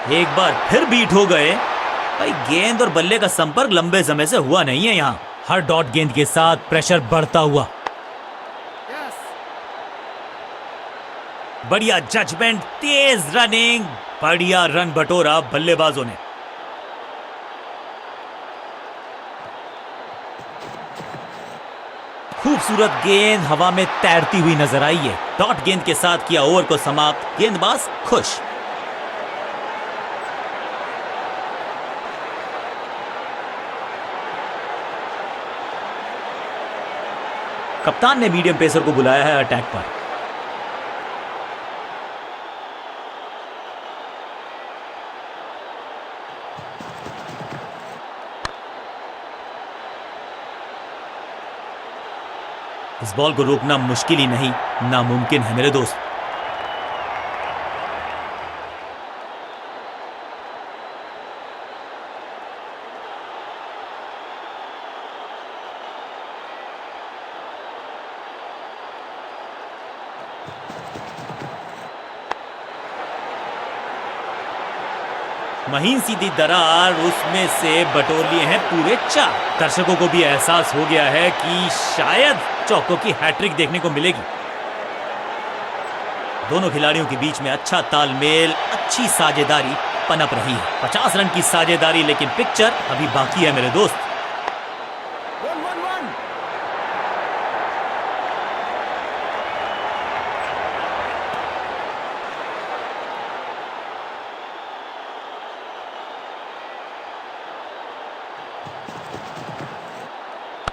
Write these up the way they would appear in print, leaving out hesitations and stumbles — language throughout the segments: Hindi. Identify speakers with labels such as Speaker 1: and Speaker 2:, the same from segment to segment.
Speaker 1: एक बार फिर बीट हो गए। भाई गेंद और बल्ले का संपर्क लंबे समय से हुआ नहीं है यहाँ। हर डॉट गेंद के साथ प्रेशर बढ़ता हुआ। बढ़िया जजमेंट, तेज रनिंग, बढ़िया रन बटोरा बल्लेबाजों ने। खूबसूरत गेंद हवा में तैरती हुई नजर आई है। डॉट गेंद के साथ किया ओवर को समाप्त, गेंदबाज खुश। कप्तान ने मीडियम पेसर को बुलाया है अटैक पर। इस बॉल को रोकना मुश्किल ही नहीं, नामुमकिन है मेरे दोस्त। महीन सीधी दरार, उसमें से बटोर लिए हैं पूरे 4। दर्शकों को भी एहसास हो गया है कि शायद चौकों की हैट्रिक देखने को मिलेगी। दोनों खिलाड़ियों के बीच में अच्छा तालमेल, अच्छी साझेदारी पनप रही है। 50 रन की साझेदारी, लेकिन पिक्चर अभी बाकी है मेरे दोस्त।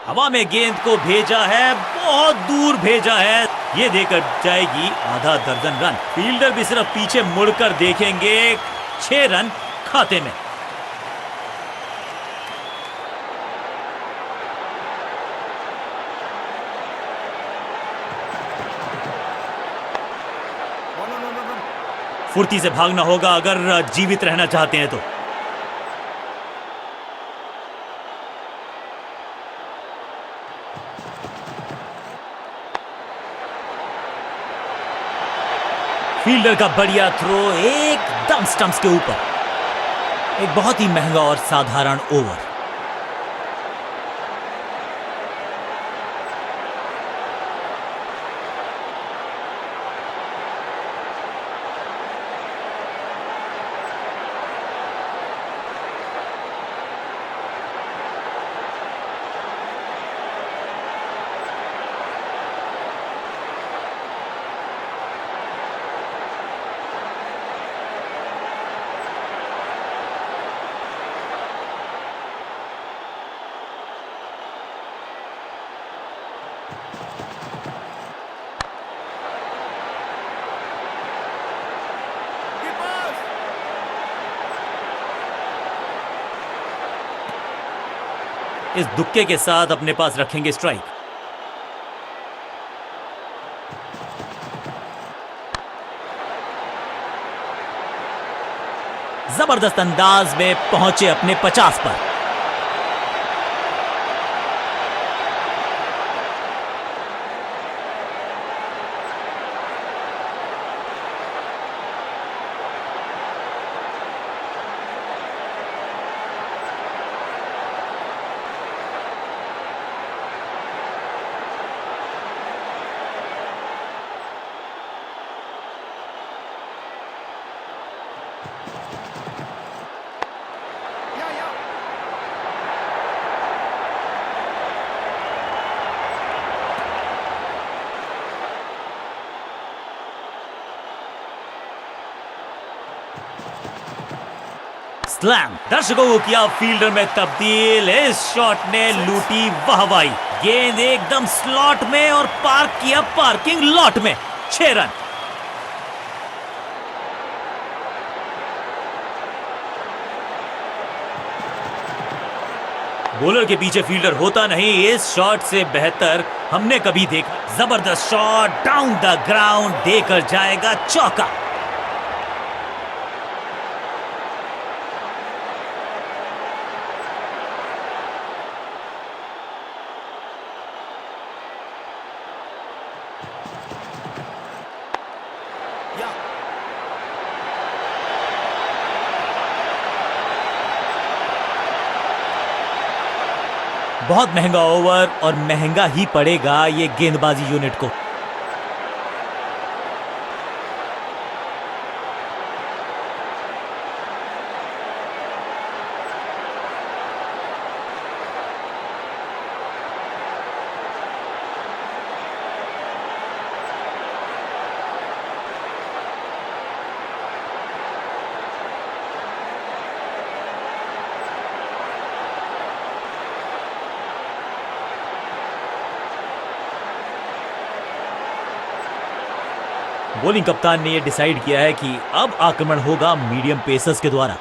Speaker 1: हवा में गेंद को भेजा है, बहुत दूर भेजा है। ये देकर जाएगी आधा दर्जन रन। फील्डर भी सिर्फ पीछे मुड़कर देखेंगे। 6 रन खाते में। फुर्ती से भागना होगा अगर जीवित रहना चाहते हैं तो। फील्डर का बढ़िया थ्रो, एकदम स्टंप्स के ऊपर। एक बहुत ही महंगा और साधारण ओवर। इस दुक्के के साथ अपने पास रखेंगे स्ट्राइक। जबरदस्त अंदाज में पहुंचे अपने 50 पर। स्लैम, दर्शकों को किया फील्डर में तब्दील। इस शॉट ने लूटी वाहवाही। गेंद एकदम स्लॉट में और पार्क किया पार्किंग लॉट में। 6 रन। बॉलर के पीछे फील्डर होता नहीं। इस शॉट से बेहतर हमने कभी देखा। जबरदस्त शॉट, डाउन द ग्राउंड, देकर जाएगा चौका। बहुत महंगा ओवर और महंगा ही पड़ेगा ये गेंदबाजी यूनिट को। बॉलिंग कप्तान ने यह डिसाइड किया है कि अब आक्रमण होगा मीडियम पेसर्स के द्वारा।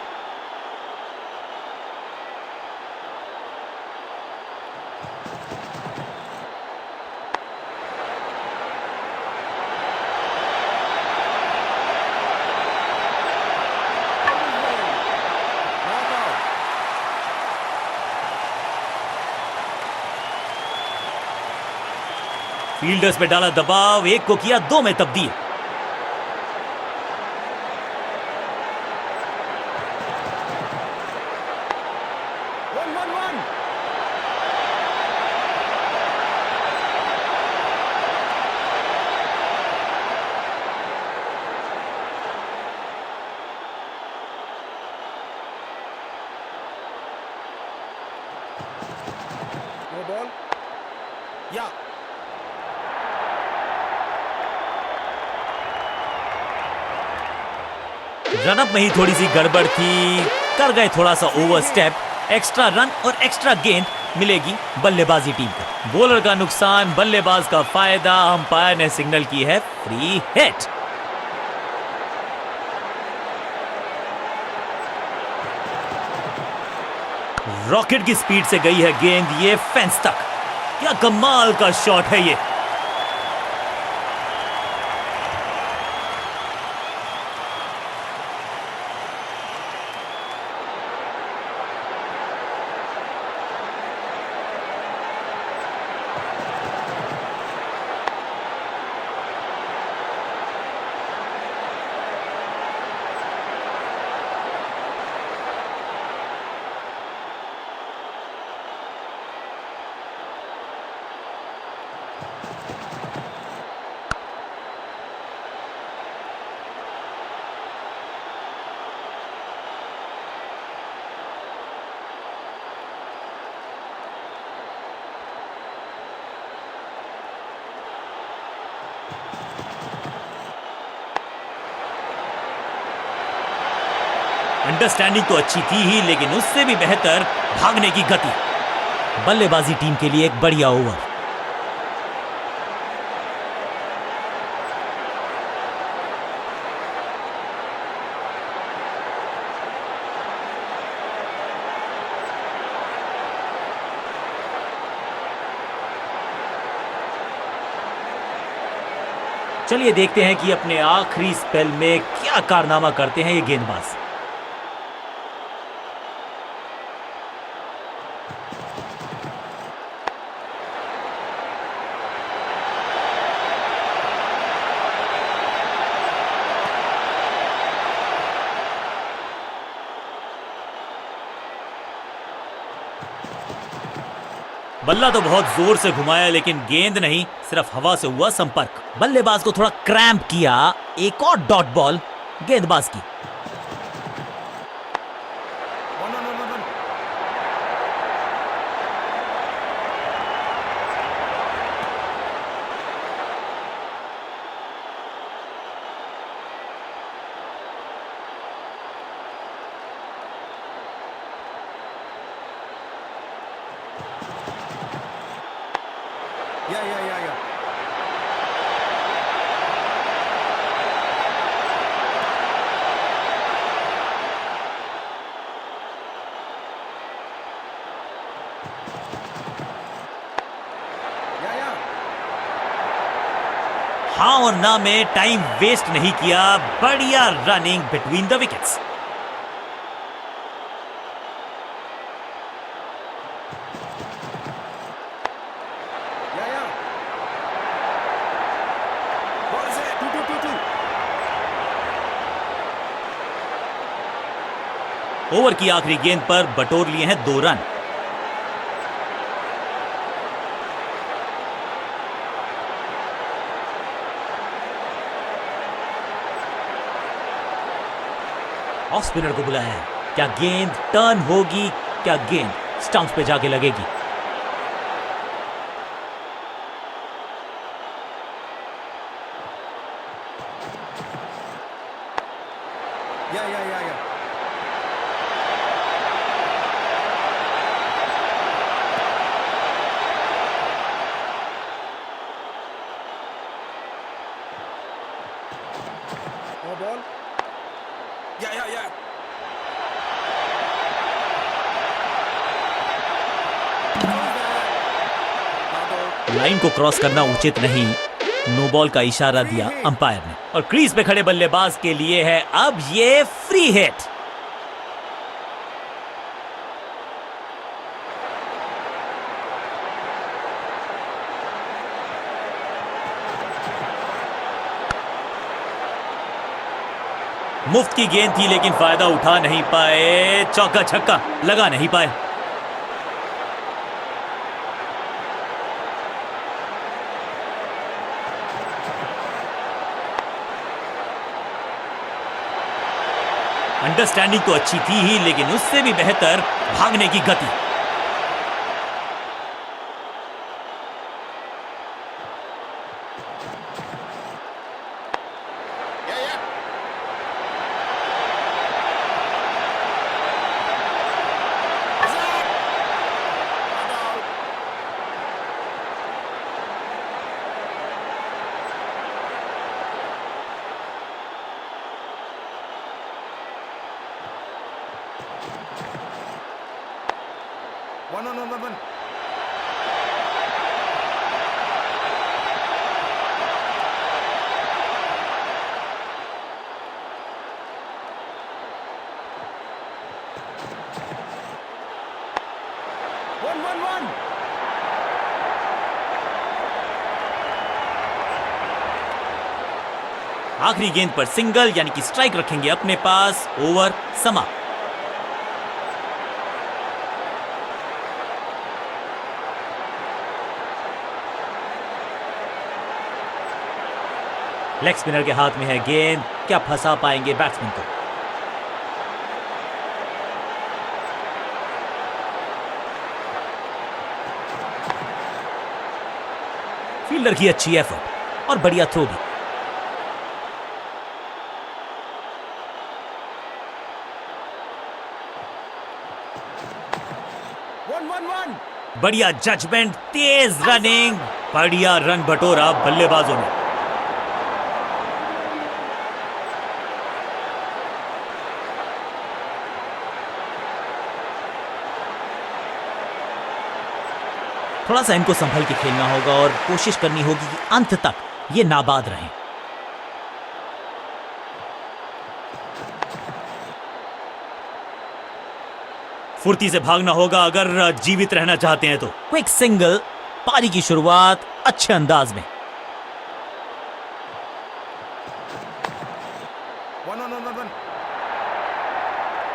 Speaker 1: फील्डर्स पे डाला दबाव, एक को किया 2 में तब्दील।
Speaker 2: No ball. Yeah.
Speaker 1: रनअप में ही थोड़ी सी गड़बड़ थी, कर गए थोड़ा सा ओवर स्टेप। एक्स्ट्रा रन और एक्स्ट्रा गेंद मिलेगी बल्लेबाजी टीम को। बॉलर का नुकसान, बल्लेबाज का फायदा। अंपायर ने सिग्नल की है फ्री हिट। रॉकेट की स्पीड से गई है गेंद ये फेंस तक। क्या कमाल का शॉट है ये। अंडरस्टैंडिंग तो अच्छी थी ही, लेकिन उससे भी बेहतर भागने की गति। बल्लेबाजी टीम के लिए एक बढ़िया ओवर। चलिए देखते हैं कि अपने आखिरी स्पेल में क्या कारनामा करते हैं ये गेंदबाज। बल्ला तो बहुत जोर से घुमाया, लेकिन गेंद नहीं, सिर्फ हवा से हुआ संपर्क। बल्लेबाज को थोड़ा क्रैम्प किया। एक और डॉट बॉल गेंदबाज की।
Speaker 2: Yeah.
Speaker 1: हाँ और ना में टाइम वेस्ट नहीं किया। बढ़िया running between the wickets. Over की आखिरी गेंद पर बटोर लिए हैं 2 रन। ऑफ स्पिनर को बुलाया है। क्या गेंद टर्न होगी? क्या गेंद स्टंप्स पे जाके लगेगी?
Speaker 2: Yeah. No ball. Yeah.
Speaker 1: Line को क्रॉस करना उचित नहीं, नो बॉल का इशारा दिया अंपायर ने। और क्रीज पे खड़े बल्लेबाज के लिए है अब ये फ्री हिट। मुफ्त की गेंद थी लेकिन फायदा उठा नहीं पाए, चौका छक्का लगा नहीं पाए। अंडरस्टैंडिंग तो अच्छी थी ही, लेकिन उससे भी बेहतर भागने की गति।
Speaker 2: Yeah. One. One.
Speaker 1: आखिरी गेंद पर सिंगल यानी कि स्ट्राइक रखेंगे अपने पास। ओवर समाप्त। लेग स्पिनर के हाथ में है गेंद, क्या फंसा पाएंगे बैट्समैन को? फील्डर की अच्छी एफर्ट और बढ़िया थ्रो भी।
Speaker 2: One.
Speaker 1: बढ़िया जजमेंट, तेज रनिंग, बढ़िया रन बटोरा बल्लेबाजों ने। थोड़ा सा इनको संभल के खेलना होगा और कोशिश करनी होगी कि अंत तक ये नाबाद रहें। फुर्ती से भागना होगा अगर जीवित रहना चाहते हैं तो। क्विक सिंगल, पारी की शुरुआत अच्छे अंदाज में।
Speaker 2: One.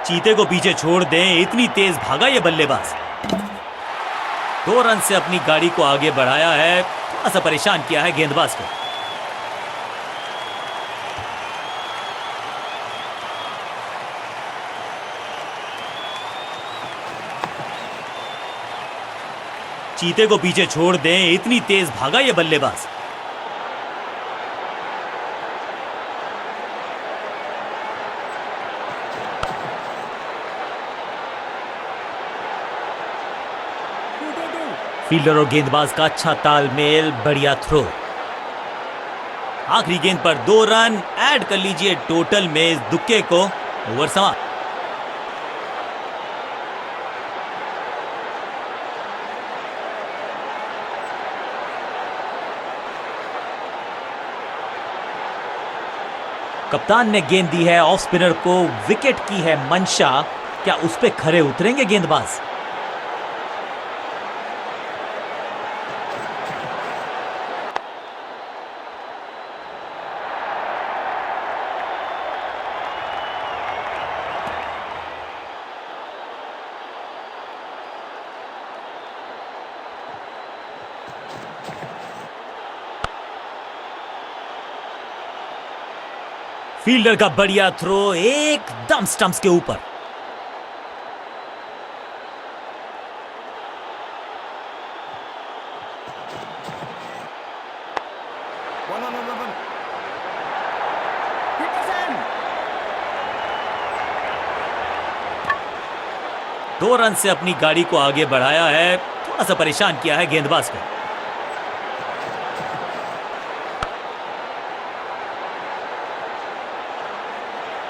Speaker 1: चीते को पीछे छोड़ दें, इतनी तेज भागा ये बल्लेबाज। 2 रन से अपनी गाड़ी को आगे बढ़ाया है, थोड़ा सा परेशान किया है गेंदबाज को। चीते को पीछे छोड़ दें, इतनी तेज भागा ये बल्लेबाज। फील्डर और गेंदबाज का अच्छा तालमेल, बढ़िया थ्रो। आखिरी गेंद पर 2 रन ऐड कर लीजिए टोटल में इस दुक्के को। ओवर समाप्त। कप्तान ने गेंद दी है ऑफ स्पिनर को, विकेट की है मंशा। क्या उस पे खरे उतरेंगे गेंदबाज? फील्डर का बढ़िया थ्रो एकदम स्टंप्स के ऊपर।
Speaker 2: One, one, one, one, one. Peterson.
Speaker 1: 2 run से अपनी गाड़ी को आगे बढ़ाया है, थोड़ा सा परेशान किया है गेंदबाज को।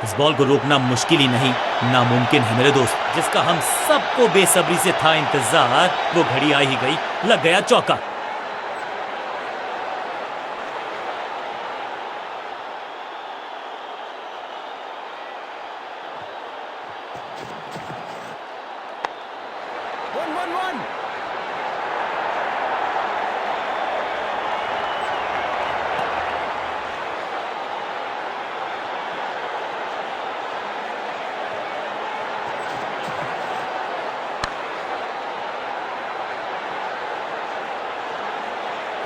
Speaker 1: इस बॉल को रोकना मुश्किल ही नहीं, नामुमकिन है मेरे दोस्त। जिसका हम सबको बेसब्री से था इंतजार, वो घड़ी आ ही गई, लग गया चौका।
Speaker 2: One, one, one.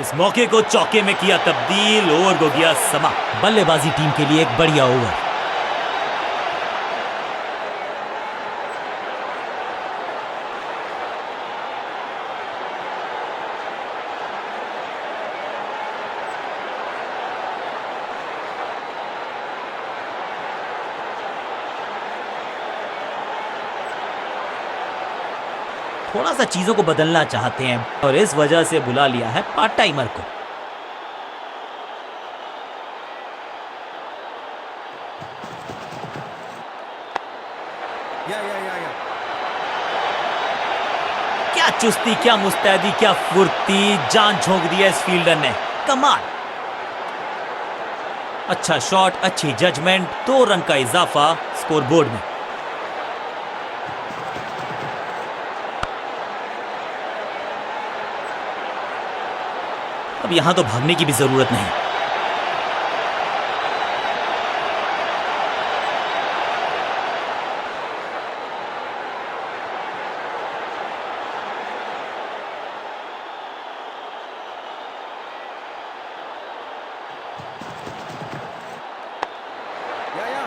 Speaker 1: इस मौके को चौके में किया तब्दील, ओवर को गया समा। बल्लेबाजी टीम के लिए एक बढ़िया ओवर। थोड़ा सा चीजों को बदलना चाहते हैं और इस वजह से बुला लिया है पार्ट टाइमर को।
Speaker 2: Yeah.
Speaker 1: क्या चुस्ती, क्या मुस्तैदी, क्या फुर्ती, जान झोंक दी है इस फील्डर ने, कमाल। अच्छा शॉट, अच्छी जजमेंट, 2 रन का इजाफा स्कोरबोर्ड में। अब यहां तो भागने की भी जरूरत नहीं।
Speaker 2: Yeah.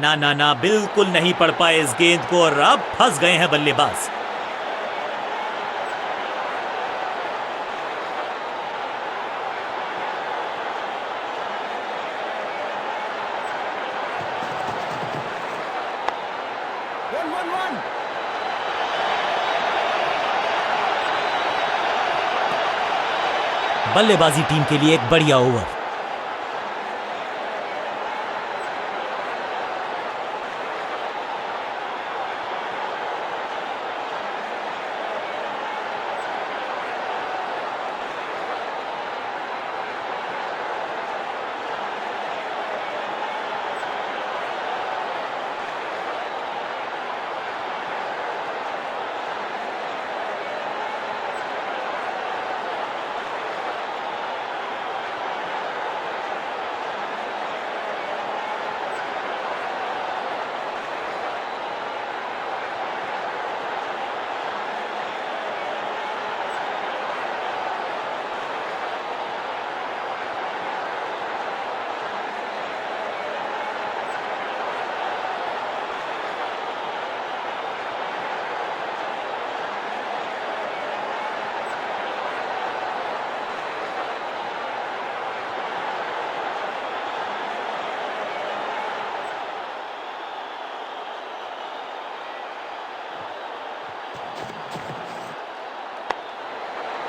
Speaker 1: ना, बिल्कुल नहीं पढ़ पाए इस गेंद को और अब फंस गए हैं बल्लेबाज।
Speaker 2: One.
Speaker 1: बल्लेबाजी टीम के लिए एक बढ़िया ओवर।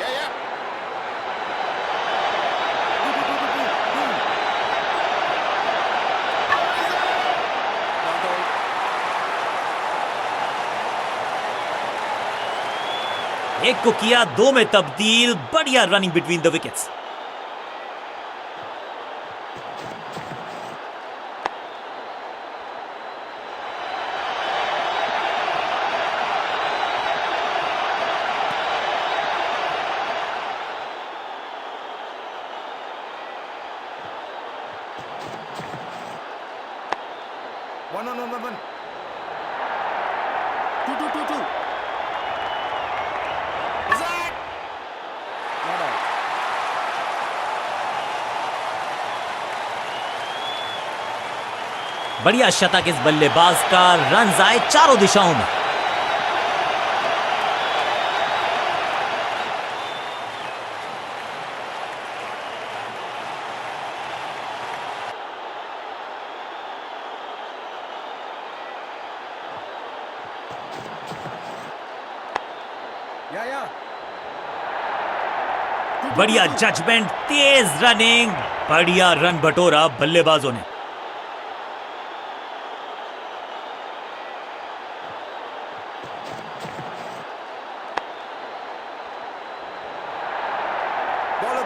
Speaker 2: Yeah.
Speaker 1: एक को किया 2 में तब्दील, बढ़िया running between the wickets.
Speaker 2: One. 2. Is that? Not out.
Speaker 1: बढ़िया शतक इस बल्लेबाज का, रन आए चारों दिशाओं में।
Speaker 2: Yeah.
Speaker 1: बढ़िया जजमेंट, तेज रनिंग, बढ़िया रन बटोरा बल्लेबाजों ने।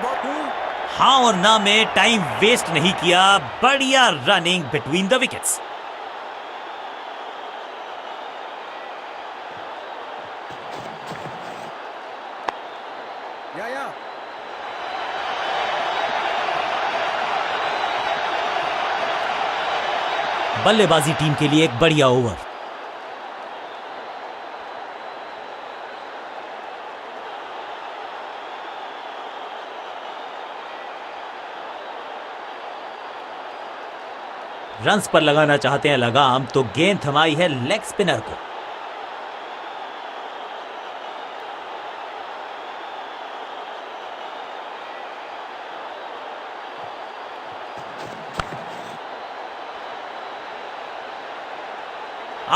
Speaker 2: Ball.
Speaker 1: हाँ और ना में टाइम वेस्ट नहीं किया, बढ़िया running between the wickets.
Speaker 2: Yeah.
Speaker 1: बल्लेबाजी टीम के लिए एक बढ़िया ओवर। रन्स पर लगाना चाहते हैं लगाम, तो गेंद थमाई है लेग स्पिनर को।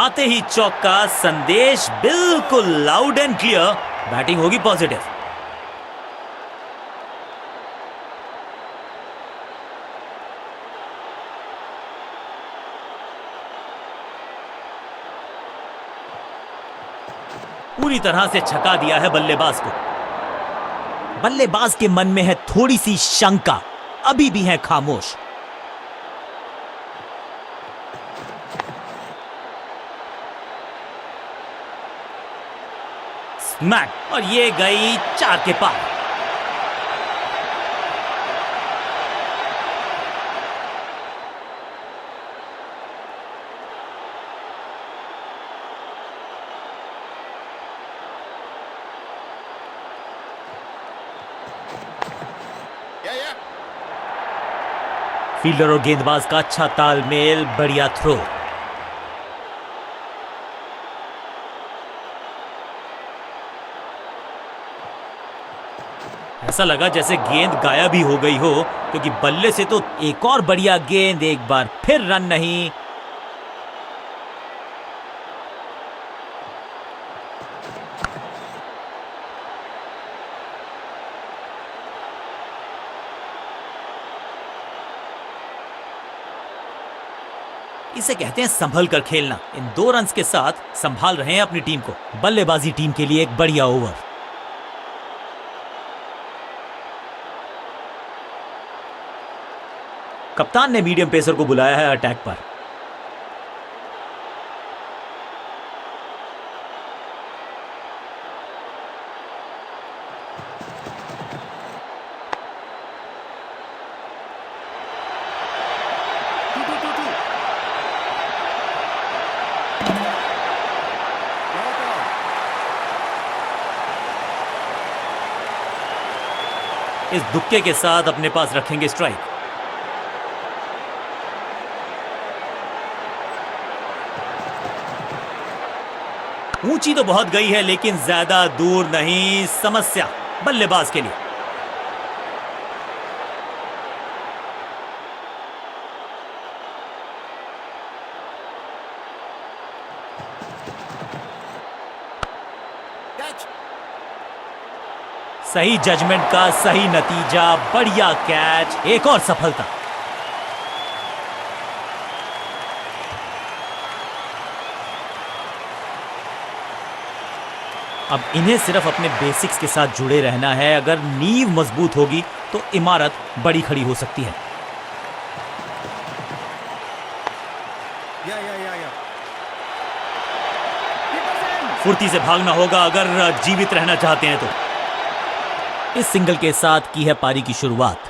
Speaker 1: आते ही चौका, संदेश बिल्कुल लाउड एंड क्लियर, बैटिंग होगी पॉजिटिव। पूरी तरह से छका दिया है बल्लेबाज को। बल्लेबाज के मन में है थोड़ी सी शंका, अभी भी है खामोश। स्मैक, और ये गई 4 के पार।
Speaker 2: Yeah.
Speaker 1: फील्डर और गेंदबाज का अच्छा तालमेल, बढ़िया थ्रो। ऐसा लगा जैसे गेंद गायब ही हो गई हो, क्योंकि बल्ले से तो एक और बढ़िया गेंद, एक बार फिर रन नहीं। इसे कहते हैं संभल कर खेलना। इन 2 रन्स के साथ संभाल रहे हैं अपनी टीम को। बल्लेबाजी टीम के लिए एक बढ़िया ओवर। कप्तान ने मीडियम पेसर को बुलाया है अटैक पर। इस दुक्के के साथ अपने पास रखेंगे स्ट्राइक। ऊंची तो बहुत गई है, लेकिन ज्यादा दूर नहीं। समस्या बल्लेबाज के लिए।
Speaker 2: Catch.
Speaker 1: सही जजमेंट का सही नतीजा, बढ़िया कैच, एक और सफलता। अब इन्हें सिर्फ अपने बेसिक्स के साथ जुड़े रहना है। अगर नींव मजबूत होगी तो इमारत बड़ी खड़ी हो सकती है।
Speaker 2: Yeah. Keeper's in.
Speaker 1: फुर्ती से भागना होगा अगर जीवित रहना चाहते हैं तो। इस सिंगल के साथ की है पारी की शुरुआत।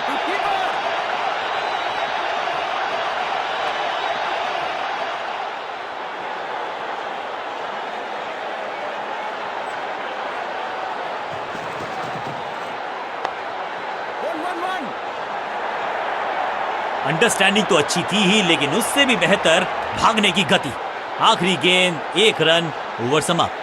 Speaker 2: To keeper. One.
Speaker 1: अंडरस्टैंडिंग तो अच्छी थी ही, लेकिन उससे भी बेहतर भागने की गति। आखिरी गेंद, 1 रन, ओवर समाप्त।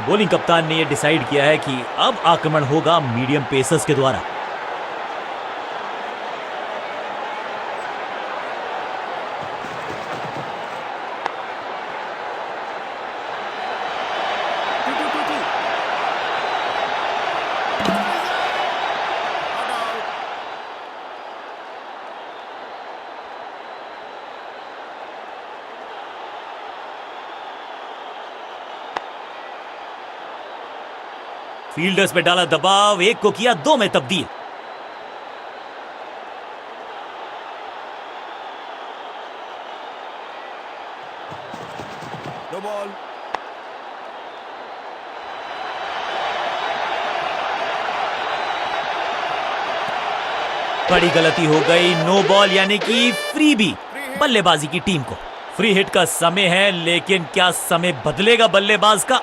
Speaker 1: बॉलिंग कप्तान ने यह डिसाइड किया है कि अब आक्रमण होगा मीडियम पेसर्स के द्वारा।
Speaker 2: Two. Not out.
Speaker 1: फील्डर्स पे डाला दबाव, 1 को किया 2 में तब्दील।
Speaker 2: No ball.
Speaker 1: बड़ी गलती हो गई, नो बॉल यानी कि फ्री भी बल्लेबाजी की टीम को। फ्री हिट का समय है, लेकिन क्या समय बदलेगा बल्लेबाज का?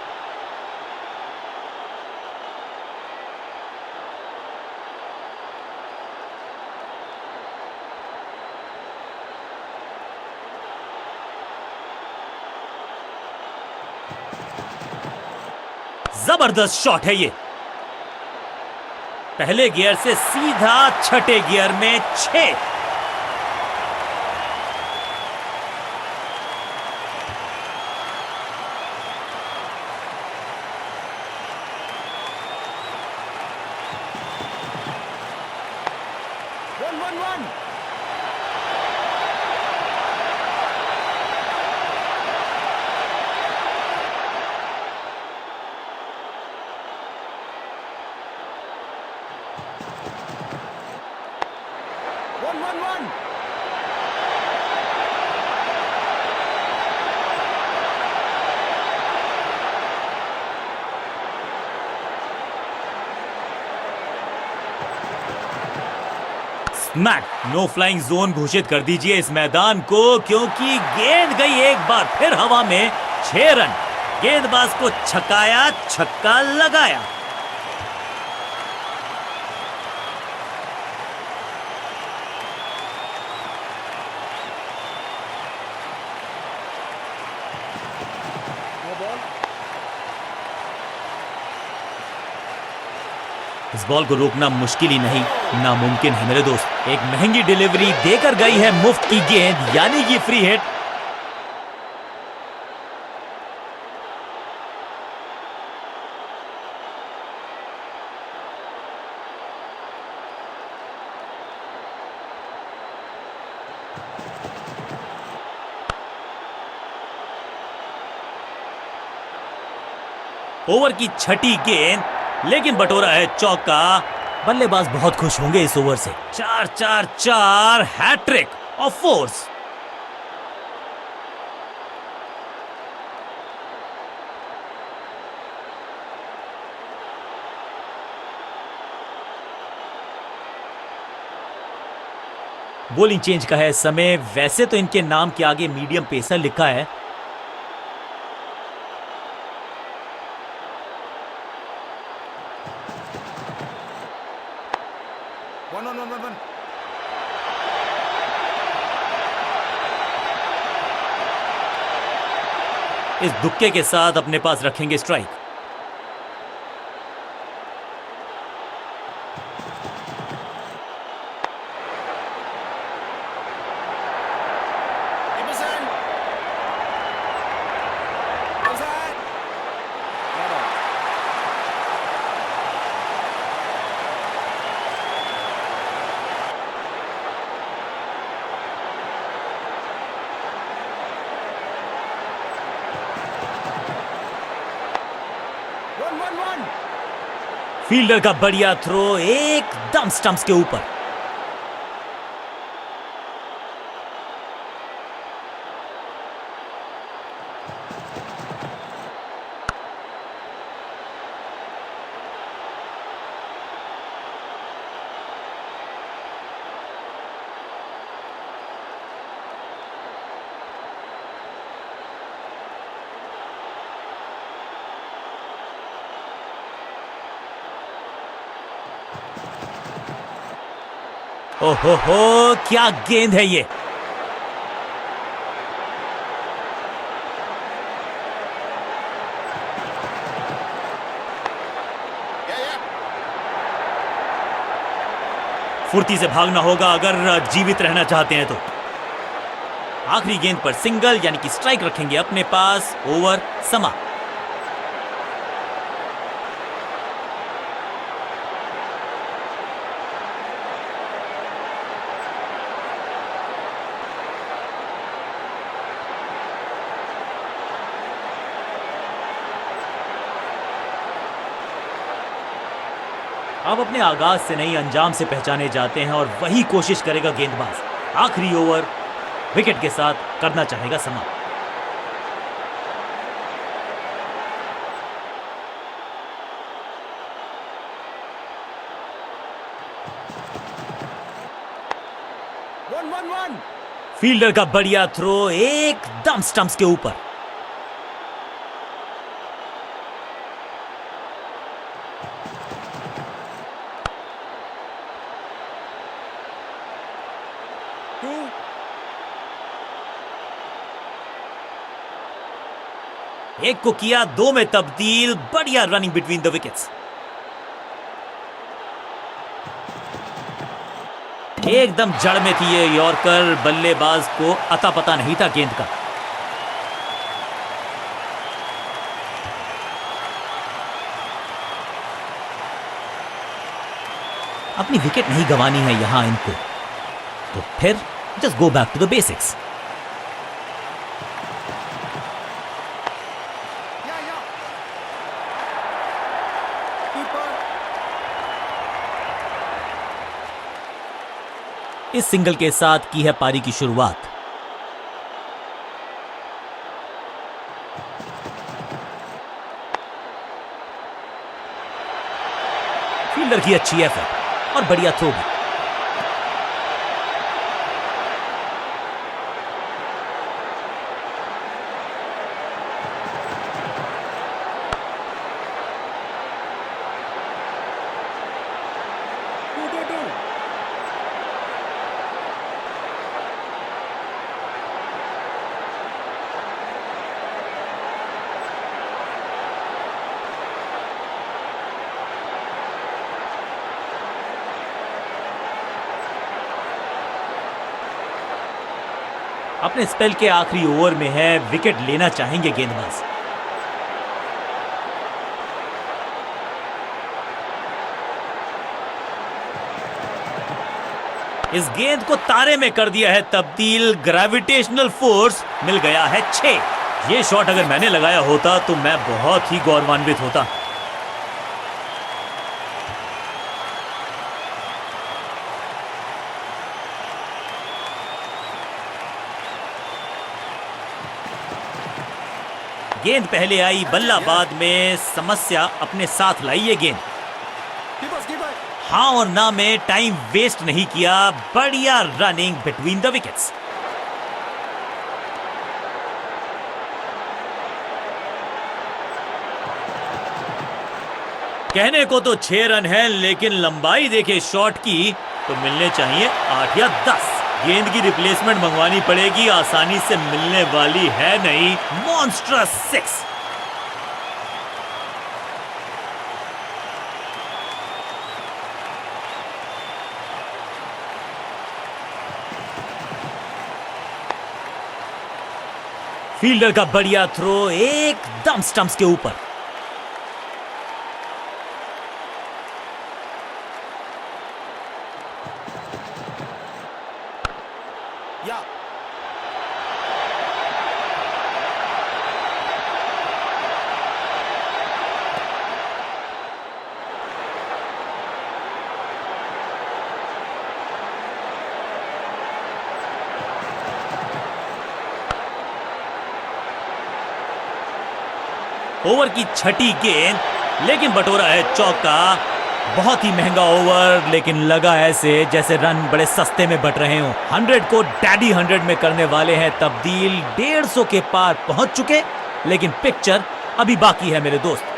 Speaker 1: जबरदस्त शॉट है ये, पहले गियर से सीधा छठे गियर में 6।
Speaker 2: One. One.
Speaker 1: Smack, no flying zone घोषित कर दीजिए इस मैदान को, क्योंकि गेंद गई एक बार फिर हवा में। 6 रन, गेंदबाज को छकाया, छक्का लगाया।
Speaker 2: No ball.
Speaker 1: इस बॉल को रोकना मुश्किल ही नहीं, नामुमकिन है मेरे दोस्त। एक महंगी डिलीवरी देकर गई है मुफ्त की गेंद, यानी कि फ्री हिट। ओवर की छठी गेंद, लेकिन बटोरा है चौका। बल्लेबाज बहुत खुश होंगे इस ओवर से। 4-4-4 hat trick of fours. Bowling change का है समय। वैसे तो इनके नाम के आगे मीडियम पेसर लिखा है।
Speaker 2: One.
Speaker 1: इस दुक्के के साथ अपने पास रखेंगे strike.
Speaker 2: Emerson. Outside. Not out. One.
Speaker 1: Fielder का बढ़िया थ्रो एकदम स्टंप्स के ऊपर। ओहो हो, क्या गेंद है ये।
Speaker 2: Yeah.
Speaker 1: फुर्ती से भागना होगा अगर जीवित रहना चाहते हैं तो। आखिरी गेंद पर सिंगल यानी कि स्ट्राइक रखेंगे अपने पास। ओवर समा। अब अपने आगाज से नहीं अंजाम से पहचाने जाते हैं और वही कोशिश करेगा गेंदबाज। आखिरी ओवर विकेट के साथ करना चाहेगा समाप्त।
Speaker 2: One.
Speaker 1: फील्डर का बढ़िया थ्रो एकदम स्टंप्स के ऊपर।
Speaker 2: Two.
Speaker 1: एक को किया दो में तब्दील। बढ़िया रनिंग बिटवीन द विकेट्स। एकदम जड़ में थी ये यॉर्कर। बल्लेबाज को अता पता नहीं था गेंद का। अपनी विकेट नहीं गंवानी है यहां इनको, तो फिर just go back to the basics.
Speaker 2: Yeah. Keeper.
Speaker 1: इस सिंगल के साथ की है पारी की शुरुआत। फील्डर की अच्छी एफर्ट और बढ़िया थ्रो भी।
Speaker 2: Two.
Speaker 1: अपने स्पेल के आखिरी ओवर में है। विकेट लेना चाहेंगे गेंदबाज। इस गेंद को तारे में कर दिया है तब्दील। ग्रेविटेशनल फोर्स मिल गया है 6। ये शॉट अगर मैंने लगाया होता तो मैं बहुत ही गौरवान्वित होता। गेंद पहले आई, बल्ला बाद में, समस्या अपने साथ लाई ये गेंद।
Speaker 2: Keepers, keeper.
Speaker 1: हाँ और ना में टाइम वेस्ट नहीं किया, बढ़िया रनिंग बिटवीन द विकेट्स। कहने को तो 6 रन है, लेकिन लंबाई देखे शॉट की तो मिलने चाहिए 8 या 10। गेंद की रिप्लेसमेंट मंगवानी पड़ेगी, आसानी से मिलने वाली है नहीं। मॉन्स्ट्रस 6। फील्डर का बढ़िया थ्रो एकदम स्टंप्स के ऊपर।
Speaker 2: Yeah.
Speaker 1: ओवर की छठी गेंद, लेकिन बटोरा है चौका। बहुत ही महंगा ओवर, लेकिन लगा ऐसे जैसे रन बड़े सस्ते में बट रहे हो। 100 को डैडी 100 में करने वाले हैं तब्दील। 150 के पार पहुंच चुके, लेकिन पिक्चर अभी बाकी है मेरे दोस्त।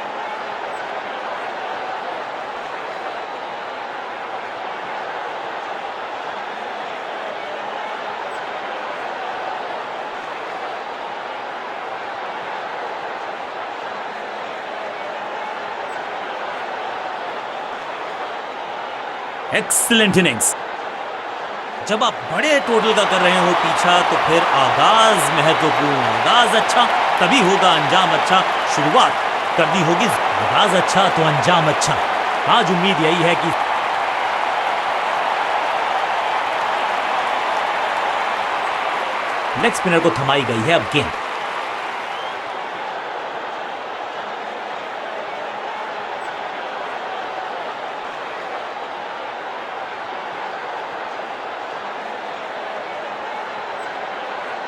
Speaker 1: Excellent innings. जब आप बड़े टोटल का कर रहे हो पीछा, तो फिर आगाज महत्वपूर्ण। आगाज अच्छा तभी होगा अंजाम अच्छा। शुरुआत करनी होगी, आगाज अच्छा तो अंजाम अच्छा। आज उम्मीद यही है कि लेग स्पिनर को थमाई गई है अब गेंद।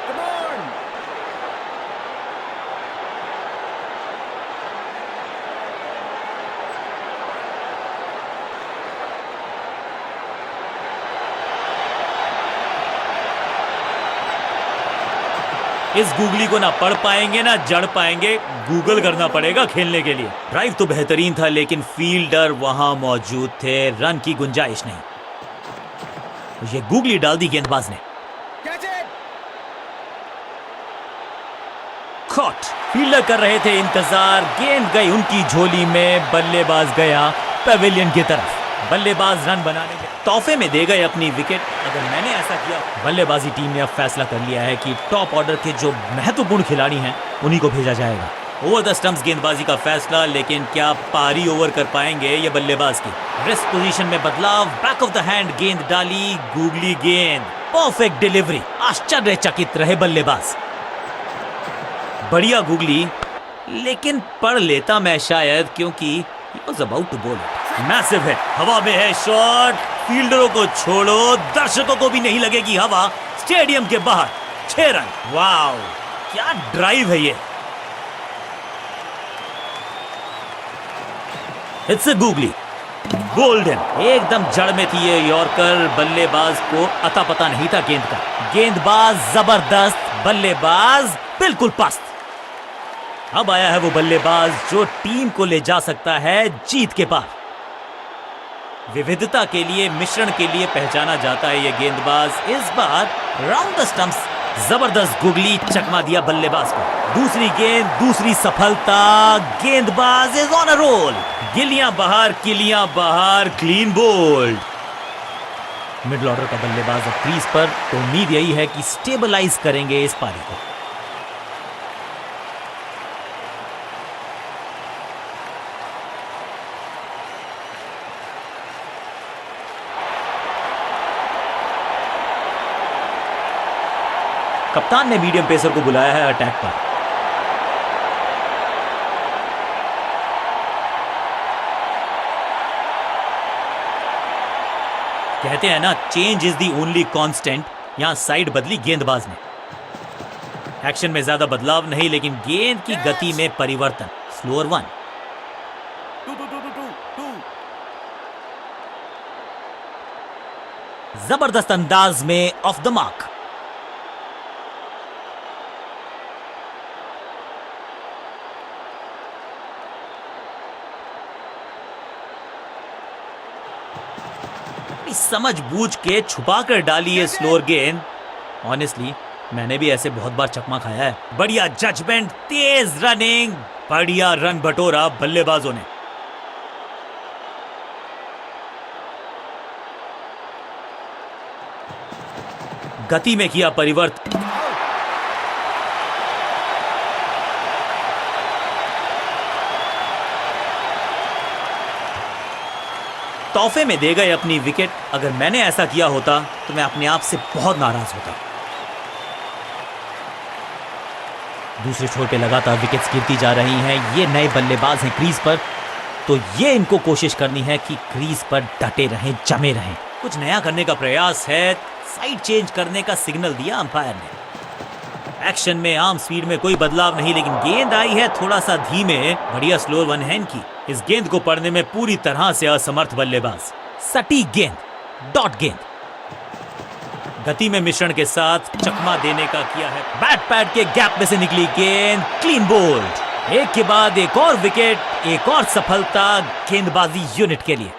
Speaker 2: Come on.
Speaker 1: इस गूगली को ना पढ़ पाएंगे ना जड़ पाएंगे, गूगल करना पड़ेगा खेलने के लिए। ड्राइव तो बेहतरीन था, लेकिन फील्डर वहां मौजूद थे, रन की गुंजाइश नहीं। ये गूगली डाल दी गेंदबाज ने।
Speaker 2: Catch it.
Speaker 1: कॉट। फील्डर कर रहे थे इंतजार, गेंद गई उनकी झोली में, बल्लेबाज गया पवेलियन की तरफ। बल्लेबाज रन बनाने के तोहफे में दे गए अपनी विकेट। अगर मैंने ऐसा किया, बल्लेबाजी टीम ने अब फैसला कर लिया है कि टॉप ऑर्डर के जो महत्वपूर्ण खिलाड़ी हैं उन्हीं को भेजा जाएगा। ओवर द स्टंप्स गेंदबाजी का फैसला, लेकिन क्या पारी ओवर कर पाएंगे ये बल्लेबाज की। रिस्ट पोजीशन में बदलाव, बैक ऑफ द हैंड गेंद डाली, गूगली गेंद, परफेक्ट डिलीवरी। आश्चर्यचकित रहे बल्लेबाज। बढ़िया गूगली, लेकिन पढ़ लेता मैं शायद, क्योंकि he was about to bowl it. Massive है, हवा में है शॉट। फील्डरों को छोड़ो, दर्शकों को भी नहीं लगेगी हवा। स्टेडियम के बाहर 6 रन। वाओ, क्या ड्राइव है ये। It's a googly, golden. एकदम जड़ में थी ये यॉर्कर। बल्लेबाज को अता पता नहीं था गेंद का। गेंदबाज जबरदस्त, बल्लेबाज बिल्कुल पस्त। अब आया है वो बल्लेबाज जो टीम को ले जा सकता है जीत के पार। विविधता के लिए, मिश्रण के लिए पहचाना जाता है ये गेंदबाज। इस बार राउंड द स्टंप्स, जबरदस्त गुगली, चकमा दिया बल्लेबाज को। दूसरी गेंद, दूसरी सफलता। गेंदबाज इज ऑन अ रोल। गिलियां बाहर, किलियां बाहर, क्लीन बोल्ड। मिडिल ऑर्डर का बल्लेबाज अब क्रीज पर, तो उम्मीद यही है कि स्टेबलाइज करेंगे इस पारी को। कप्तान ने मीडियम पेसर को बुलाया है अटैक पर। कहते हैं ना, change is the only constant. यहां साइड बदली गेंदबाज ने। एक्शन में ज्यादा बदलाव नहीं, लेकिन गेंद की गति में परिवर्तन। Slower one.
Speaker 2: 2.
Speaker 1: जबरदस्त अंदाज में ऑफ द मार्क। समझ बूझ के छुपा कर डाली है स्लोअर गेंद। ऑनेस्टली मैंने भी ऐसे बहुत बार चकमा खाया है। बढ़िया जजमेंट, तेज रनिंग, बढ़िया रन बटोरा बल्लेबाजों ने। गति में किया परिवर्तन। तोहफे में दे गए अपनी विकेट। अगर मैंने ऐसा किया होता तो मैं अपने आप से बहुत नाराज होता। दूसरे छोर पे लगातार विकेट्स गिरती जा रही हैं। ये नए बल्लेबाज हैं क्रीज पर, तो ये इनको कोशिश करनी है कि क्रीज पर डटे रहें, जमे रहें। कुछ नया करने का प्रयास है। साइड चेंज करने का सिग्नल दिया अंपायर ने। एक्शन में आर्म स्पीड में कोई बदलाव नहीं, लेकिन गेंद आई है थोड़ा सा धीमे। बढ़िया स्लोअर वन हैंड की। इस गेंद को पढ़ने में पूरी तरह से असमर्थ बल्लेबाज। सटीक गेंद, डॉट गेंद। गति में मिश्रण के साथ चकमा देने का किया है। बैट पैड के गैप में से निकली गेंद, क्लीन बोल्ड। एक के बाद एक और विकेट, एक और सफलता गेंदबाजी यूनिट के लिए।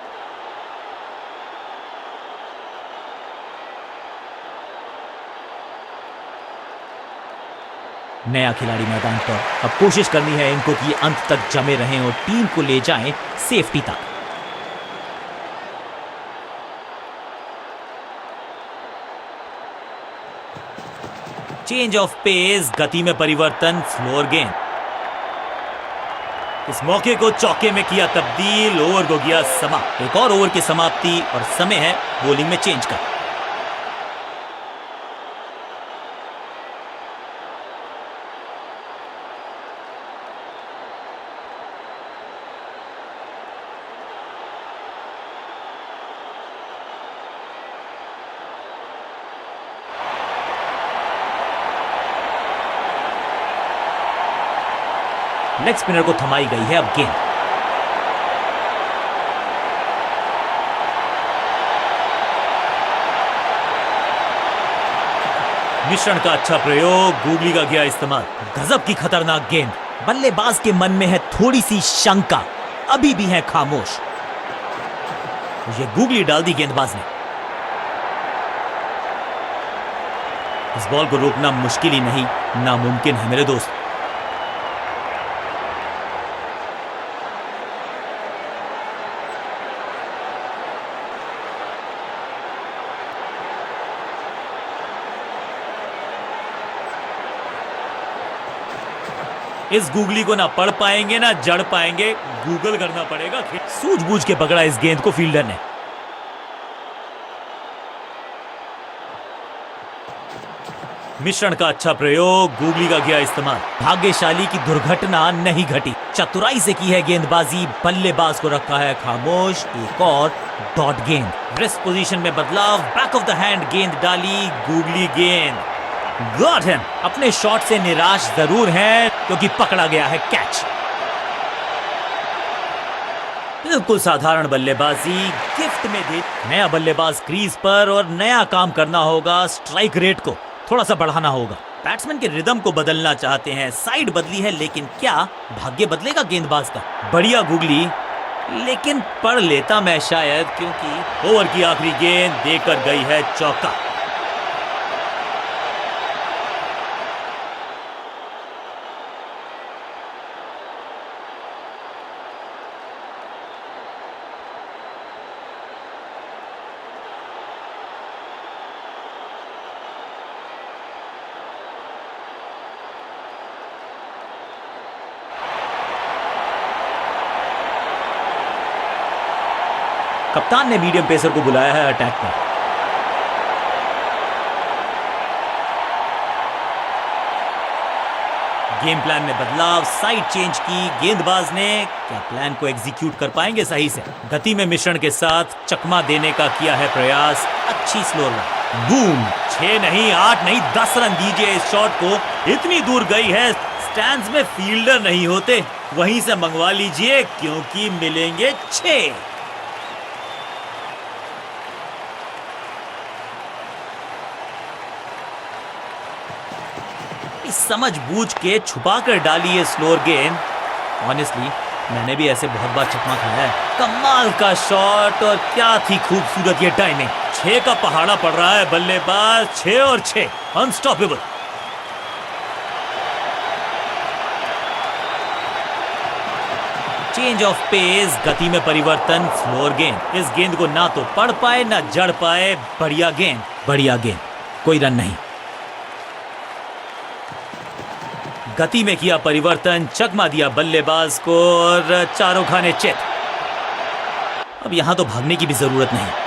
Speaker 1: नया खिलाड़ी मैदान पर। अब कोशिश करनी है इनको कि अंत तक जमे रहें और टीम को ले जाएं सेफ्टी तक। चेंज ऑफ पेस, गति में परिवर्तन, स्लोअर गेंद। इस मौके को चौके में किया तब्दील। ओवर को गया समा। एक और ओवर की समाप्ति और समय है बॉलिंग में चेंज का। लेग स्पिनर को थमाई गई है अब गेंद। मिश्रण का अच्छा प्रयोग, गूगली का गया इस्तेमाल। गजब की खतरनाक गेंद। बल्लेबाज के मन में है थोड़ी सी शंका, अभी भी है खामोश। ये गूगली डाल दी गेंदबाज ने। इस बॉल को रोकना मुश्किल ही नहीं, नामुमकिन है मेरे दोस्त। इस गूगली को ना पढ़ पाएंगे ना जड़ पाएंगे, गूगल करना पड़ेगा। सूझबूझ के पकड़ा इस गेंद को फील्डर ने। मिश्रण का अच्छा प्रयोग, गूगली का किया इस्तेमाल। भाग्यशाली की दुर्घटना नहीं घटी। चतुराई से की है गेंदबाजी, बल्लेबाज को रखा है खामोश। एक और डॉट गेंद। रिस्ट पोजीशन में बदलाव, बैक ऑफ द हैंड गेंद डाली, गूगली गेंद। Got him. अपने शॉट से निराश जरूर हैं क्योंकि पकड़ा गया है कैच। बिल्कुल साधारण बल्लेबाजी, गिफ्ट में दे। नया बल्लेबाज क्रीज पर और नया काम करना होगा। स्ट्राइक रेट को थोड़ा सा बढ़ाना होगा। बैट्समैन के रिदम को बदलना चाहते हैं। साइड बदली है, लेकिन क्या भाग्य बदलेगा गेंदबाज का? बढ़िया गूगली, लेकिन पढ़ लेता मैं शायद, क्योंकि ओवर की आखिरी गेंद देकर गई है चौका। कप्तान ने मीडियम पेसर को बुलाया है अटैक पर। गेम प्लान में बदलाव, साइड चेंज की गेंदबाज ने। क्या प्लान को एग्जीक्यूट कर पाएंगे सही से? गति में मिश्रण के साथ चकमा देने का किया है प्रयास। अच्छी स्लो रन। बूम! 6 नहीं, 8 नहीं, 10 रन दीजिए इस शॉट को। इतनी दूर गई है, स्टैंड्स में फील्डर नहीं होते, वहीं से मंगवा लीजिए क्योंकि मिलेंगे 6। समझ बूझ के छुपा कर डाली है स्लोअर गेंद। ऑनेस्टली मैंने भी ऐसे बहुत बार चकमा खाया है। कमाल का शॉट और क्या थी खूबसूरत ये टाइमिंग। 6 का पहाड़ा पड़ रहा है बल्लेबाज। 6 और 6 अनस्टॉपेबल। चेंज ऑफ पेस, गति में परिवर्तन, स्लोअर गेंद। इस गेंद को ना तो पढ़ पाए ना जड़ पाए। बढ़िया गेंद, बढ़िया गेंद, कोई रन नहीं। गति में किया परिवर्तन, चकमा दिया बल्लेबाज को और चारों खाने चित। अब यहां तो भागने की भी जरूरत नहीं।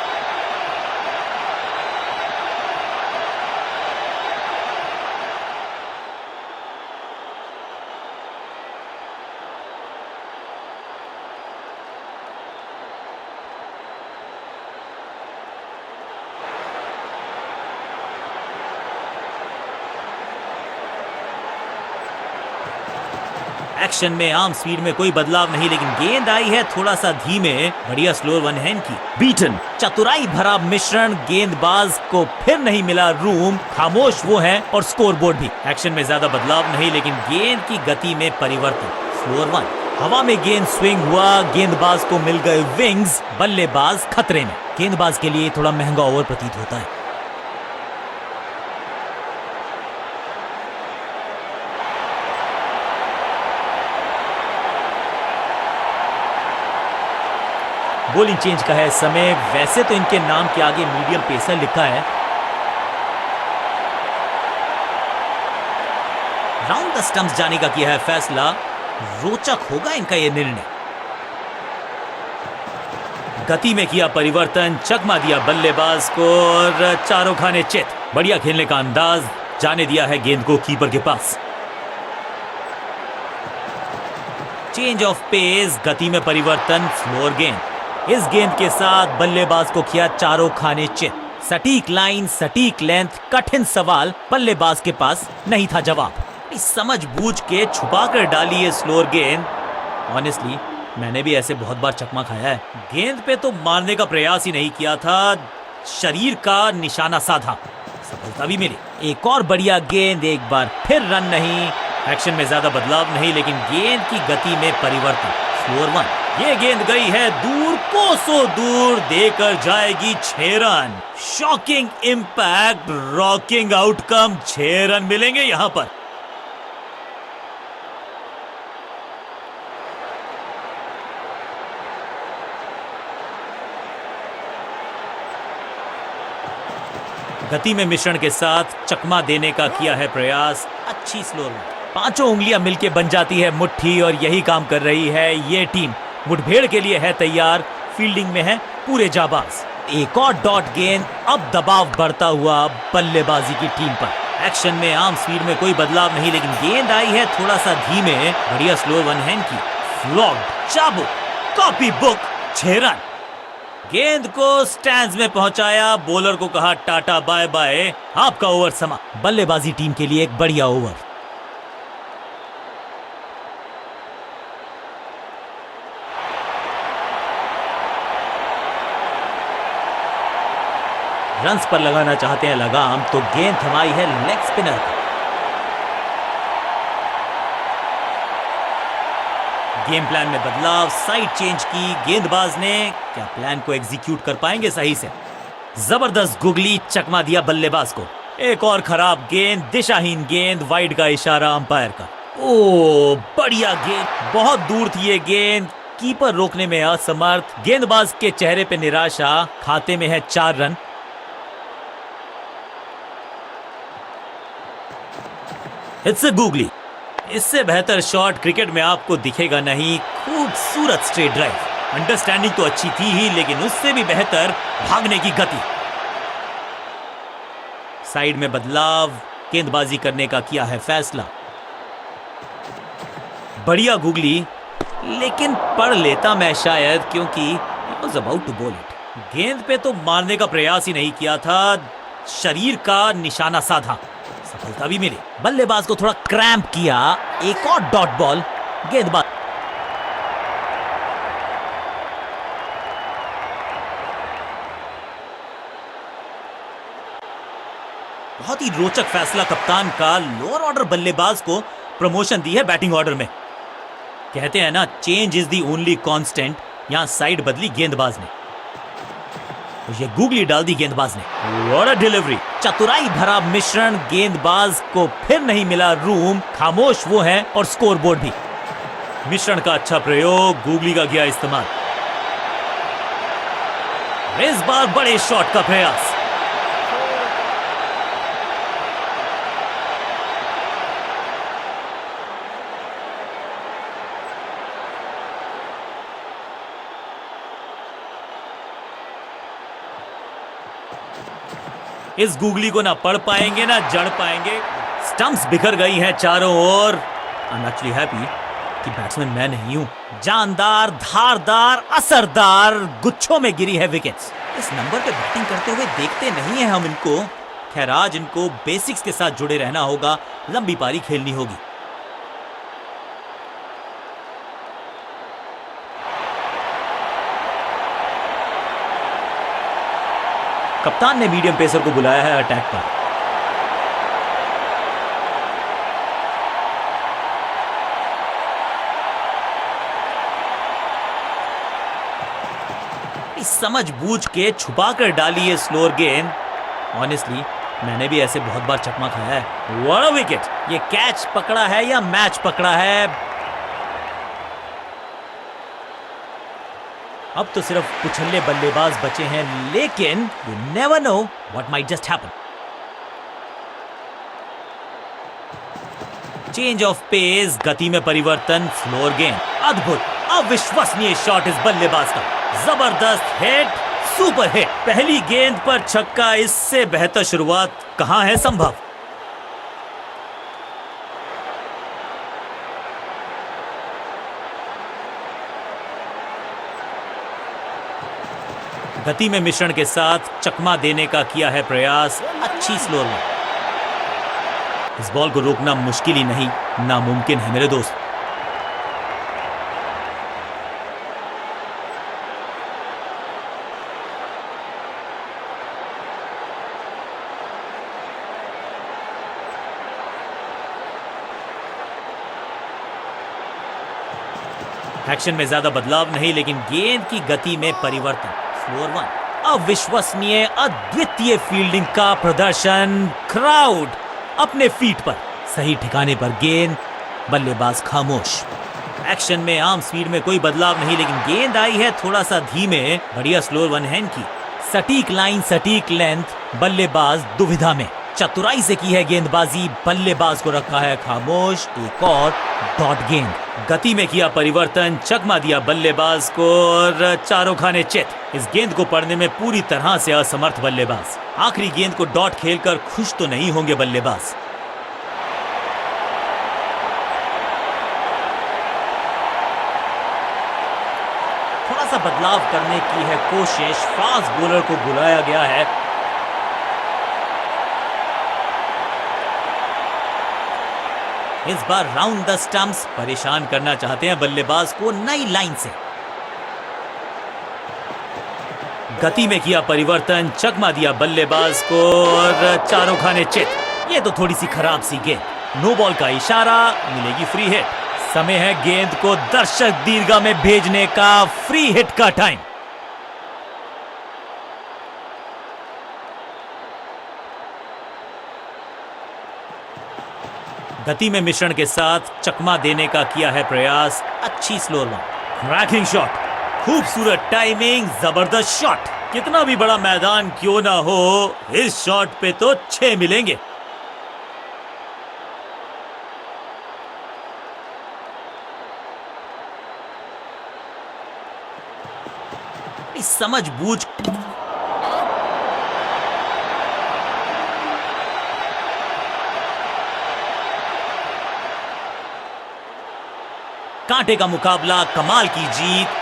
Speaker 1: एक्शन में आर्म स्पीड में कोई बदलाव नहीं, लेकिन गेंद आई है थोड़ा सा धीमे। बढ़िया स्लोअर वन हैंड की। बीटन, चतुराई भरा मिश्रण। गेंदबाज को फिर नहीं मिला रूम। खामोश वो है और स्कोरबोर्ड भी। एक्शन में ज्यादा बदलाव नहीं, लेकिन गेंद की गति में परिवर्तन। Slower one. हवा में गेंद स्विंग हुआ, गेंदबाज को मिल गए विंग्स। बल्लेबाज खतरे में। गेंदबाज के लिए थोड़ा महंगा ओवर प्रतीत होता है। बॉलिंग चेंज का है समय। वैसे तो इनके नाम के आगे मीडियम पेसर लिखा है। राउंड द स्टंप्स जाने का किया है फैसला। रोचक होगा इनका यह निर्णय। गति में किया परिवर्तन, चकमा दिया बल्लेबाज को और चारों खाने चित। बढ़िया खेलने का अंदाज, जाने दिया है गेंद को कीपर के पास। चेंज ऑफ पेस, गति में परिवर्तन, स्लोअर गेंद। इस गेंद के साथ बल्लेबाज को किया चारों खाने चित। सटीक लाइन, सटीक लेंथ, कठिन सवाल। बल्लेबाज के पास नहीं था जवाब। समझ बूझ के छुपा कर डाली है स्लोअर गेंद। ऑनेस्टली मैंने भी ऐसे बहुत बार चकमा खाया है। गेंद पे तो मारने का प्रयास ही नहीं किया था, शरीर का निशाना साधा। सफलता भी मिली। एक और बढ़िया गेंद, एक बार फिर रन नहीं। एक्शन में ज्यादा बदलाव नहीं, लेकिन गेंद की गति में परिवर्तन। Slower one. ये गेंद गई है दूर, कोसों दूर, देकर जाएगी 6 run. Shocking impact, rocking outcome. 6 run मिलेंगे यहां पर। गति में मिश्रण के साथ चकमा देने का किया है प्रयास। अच्छी स्लो रन। 5 उंगलियां मिलके बन जाती है मुट्ठी और यही काम कर रही है ये टीम। मुठभेड़ के लिए है तैयार, फील्डिंग में है पूरे जाबाज। एक और डॉट गेंद, अब दबाव बढ़ता हुआ बल्लेबाजी की टीम पर। एक्शन में आर्म स्पीड में कोई बदलाव नहीं, लेकिन गेंद आई है थोड़ा सा धीमे। बढ़िया स्लो वन हैंड की। फ्लॉग्ड, चाबुक, कॉपी बुक। 6 रन। गेंद को स्टैंड्स में पहुंचाया, बॉलर को कहा टाटा बाय बाय, आपका ओवर समा। बल्लेबाजी टीम के लिए एक बढ़िया ओवर। रन्स पर लगाना चाहते हैं लगाम, तो गेंद थमाई है लेग स्पिनर को। गेम प्लान में बदलाव, साइड चेंज की गेंदबाज ने। क्या प्लान को एग्जीक्यूट कर पाएंगे सही से? जबरदस्त गुगली, चकमा दिया बल्लेबाज को। एक और खराब गेंद, दिशाहीन गेंद, वाइड का इशारा अंपायर का। ओ बढ़िया गेंद, बहुत दूर थी ये गेंद, कीपर रोकने में असमर्थ। गेंदबाज के चेहरे पे निराशा। खाते में है 4 रन। It's a googly. इससे बेहतर शॉट क्रिकेट में आपको दिखेगा नहीं। खूबसूरत स्ट्रेट ड्राइव। अंडरस्टैंडिंग तो अच्छी थी ही, लेकिन उससे भी बेहतर भागने की गति। साइड में बदलाव, गेंदबाजी करने का किया है फैसला। बढ़िया गुगली, लेकिन पढ़ लेता मैं शायद, क्योंकि he was about to bowl it। गेंद पे तो मारने का प्रयास ही नहीं किया था, शरीर का निशाना साधा, सफलता भी मिली। बल्लेबाज को थोड़ा क्रैम्प किया, एक और डॉट बॉल। गेंदबाज बहुत ही रोचक फैसला कप्तान का, लोअर ऑर्डर बल्लेबाज को प्रमोशन दी है बैटिंग ऑर्डर में। कहते हैं ना, change is the only constant. यहां साइड बदली गेंदबाज ने, ये गुगली डाल दी गेंदबाज ने। व्हाट अ डिलीवरी, चतुराई भरा मिश्रण। गेंदबाज को फिर नहीं मिला रूम, खामोश वो है और स्कोरबोर्ड भी। मिश्रण का अच्छा प्रयोग, गुगली का किया इस्तेमाल। इस बार बड़े शॉट का प्रयास। इस गुगली को ना पढ़ पाएंगे ना जड़ पाएंगे। स्टंप्स बिखर गई हैं चारों ओर। आई एम एक्चुअली हैप्पी कि बैट्समैन मैं नहीं हूं। जानदार, धारदार, असरदार गुच्छों में गिरी है विकेट्स। इस नंबर पे बैटिंग करते हुए देखते नहीं है हम इनको। खैर, आज इनको बेसिक्स के साथ जुड़े रहना होगा, लंबी पारी खेलनी होगी। कप्तान ने मीडियम पेसर को बुलाया है अटैक पर। इस समझ बूझ के छुपा कर डाली है स्लोअर गेंद। ऑनेस्टली मैंने भी ऐसे बहुत बार चकमा खाया है। What a wicket! ये कैच पकड़ा है या मैच पकड़ा है? अब तो सिर्फ कुछल्ले बल्लेबाज बचे हैं, लेकिन you never know what might just happen. Change of pace, गति में परिवर्तन, फ्लोर गेंद। अद्भुत, अविश्वसनीय शॉट इस बल्लेबाज का। जबरदस्त हिट, सुपर हिट। पहली गेंद पर छक्का, इससे बेहतर शुरुआत कहां है संभव। गति में मिश्रण के साथ चकमा देने का किया है प्रयास। अच्छी स्लोअर में। इस बॉल को रोकना मुश्किल ही नहीं, नामुमकिन है मेरे दोस्त। एक्शन में ज्यादा बदलाव नहीं, लेकिन गेंद की गति में परिवर्तन। फ्लोर वन, अविश्वसनीय, अद्वितीय फील्डिंग का प्रदर्शन। क्राउड अपने फीट पर, सही ठिकाने पर गेंद, बल्लेबाज खामोश। एक्शन में आम स्पीड में कोई बदलाव नहीं, लेकिन गेंद आई है थोड़ा सा धीमे। बढ़िया स्लोअर वन हैंड की, सटीक लाइन, सटीक लेंथ। बल्लेबाज दुविधा में, चतुराई से की है गेंदबाजी। बल्लेबाज को रखा है खामोश। एक और डॉट गेंद। गति में किया परिवर्तन, चकमा दिया बल्लेबाज को और चारों खाने चित। इस गेंद को पढ़ने में पूरी तरह से असमर्थ बल्लेबाज। आखिरी गेंद को डॉट खेलकर खुश तो नहीं होंगे बल्लेबाज। थोड़ा सा बदलाव करने की है कोशिश। फास्ट बॉलर को बुलाया गया है। इस बार राउंड द स्टंप्स, परेशान करना चाहते हैं बल्लेबाज को नई लाइन से। गति में किया परिवर्तन, चकमा दिया बल्लेबाज को और चारों खाने चित। ये तो थोड़ी सी खराब सी गेंद। नो बॉल का इशारा, मिलेगी फ्री हिट। समय है गेंद को दर्शक दीर्घा में भेजने का। फ्री हिट का टाइम। गति में मिश्रण के साथ चकमा देने का किया है प्रयास। अच्छी स्लोअर वन, क्रैकिंग शॉट, खूबसूरत टाइमिंग, जबरदस्त शॉट। कितना भी बड़ा मैदान क्यों ना हो, इस शॉट पे तो 6 मिलेंगे। इस समझ बूझ कांटे का मुकाबला, कमाल की जीत।